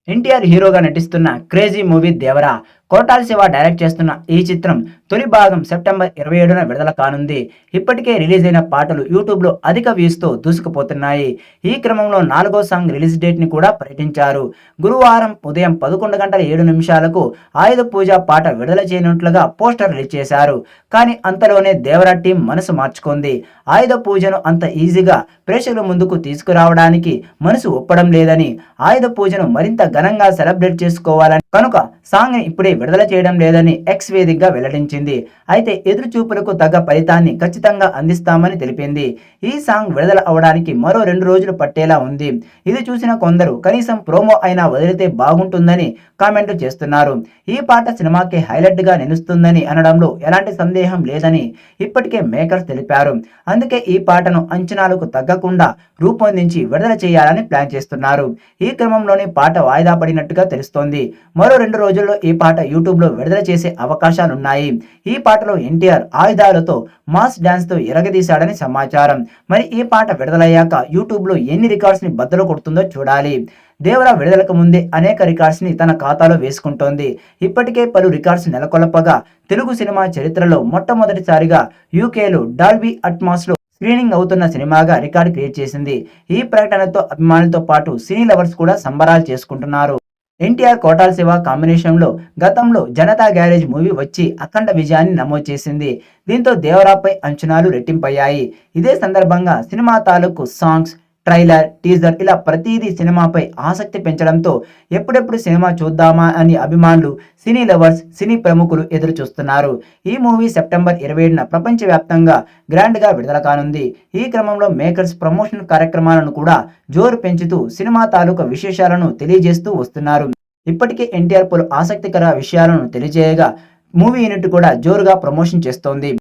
ఎన్టీఆర్ హీరోగా నటిస్తున్న crazy movie Devara. Koratala Siva direct చేస్తున్న ఈ చిత్రం తొలి భాగం సెప్టెంబర్ 27న విడుదల కానుంది. ఇప్పటికే రిలీజ్ అయిన పాటలు యూట్యూబ్లో అధిక వ్యూస్తో దూసుకుపోతున్నాయి. ఈ క్రమంలో 4వ సాంగ్ రిలీజ్ డేట్ని కూడా ప్రకటించారు. గురువారం ఉదయం 11:07 ఆయుధ పూజ పాట విడుదల చేయనున్నట్లుగా పోస్టర్ రిలీజ్ చేశారు. కానీ అంతలోనే దేవరా టీం మనసు మార్చుకుంది. ఆయుధ పూజను అంత ఈజీగా ప్రేక్షకుల ముందుకు తీసుకురావడానికి మనసు ఒప్పడం లేదని, ఆయుధ పూజను మరింత ఘనంగా సెలబ్రేట్ చేసుకోవాలని కనుక సాంగ్ ని ఇప్పుడే విడుదల చేయడం లేదని ఎక్స్ వేదికగా వెల్లడించింది. అయితే ఎదురు చూపులకు తగ్గ ఫలితాన్ని ఖచ్చితంగా అందిస్తామని తెలిపింది. ఈ సాంగ్ విడుదల అవడానికి మరో 2 రోజులు పట్టేలా ఉంది. ఇది చూసిన కొందరు కనీసం ప్రోమో అయినా వదిలితే బాగుంటుందని కామెంట్లు చేస్తున్నారు. ఈ పాట సినిమాకి హైలైట్ గా నిలుస్తుందని అనడంలో ఎలాంటి సందేహం లేదని ఇప్పటికే మేకర్స్ తెలిపారు. అందుకే ఈ పాటను అంచనాలకు తగ్గకుండా రూపొందించి విడుదల చేయాలని ప్లాన్ చేస్తున్నారు. ఈ క్రమంలోనే పాట వాయిదా పడినట్టుగా తెలుస్తోంది. మరో 2 రోజుల్లో ఈ పాట యూట్యూబ్లో విడుదల చేసే అవకాశాలున్నాయి. ఈ పాటలో ఎన్టీఆర్ ఆయుధాలతో మాస్ డాన్స్ తో ఇరగదీశాడని సమాచారం. మరి ఈ పాట విడుదలయ్యాక యూట్యూబ్లో ఎన్ని రికార్డ్స్ ని బద్దలు కొడుతుందో చూడాలి. దేవరా విడుదలకు ముందే అనేక రికార్డ్స్ ని తన ఖాతాలో వేసుకుంటోంది. ఇప్పటికే పలు రికార్డ్స్ నెలకొల్పగా తెలుగు సినిమా చరిత్రలో మొట్టమొదటిసారిగా యూకేలో డాల్బీ అట్మాస్ లో స్క్రీనింగ్ అవుతున్న సినిమాగా రికార్డు క్రియేట్ చేసింది. ఈ ప్రకటనతో అభిమానులతో పాటు సినీ లవర్స్ కూడా సంబరాలు చేసుకుంటున్నారు. ఎన్టీఆర్ కోటాల శివ కాంబినేషన్లో గతంలో జనతా గ్యారేజ్ మూవీ వచ్చి అఖండ విజయాన్ని నమోదు చేసింది. దీంతో దేవరాపై అంచనాలు రెట్టింపయ్యాయి. ఇదే సందర్భంగా సినిమా తాలూకు సాంగ్స్, ట్రైలర్, టీజర్ ఇలా ప్రతిదీ సినిమాపై ఆసక్తి పెంచడంతో ఎప్పుడెప్పుడు సినిమా చూద్దామా అని అభిమానులు, సినీ లవర్స్, సినీ ప్రముఖులు ఎదురు చూస్తున్నారు. ఈ మూవీ సెప్టెంబర్ 27న ప్రపంచవ్యాప్తంగా గ్రాండ్గా విడుదల కానుంది. ఈ క్రమంలో మేకర్స్ ప్రమోషన్ కార్యక్రమాలను కూడా జోరు పెంచుతూ సినిమా తాలూకా విశేషాలను తెలియజేస్తూ వస్తున్నారు. ఇప్పటికే ఎన్టీఆర్ పలు ఆసక్తికర విషయాలను తెలియజేయగా మూవీ యూనిట్ కూడా జోరుగా ప్రమోషన్ చేస్తోంది.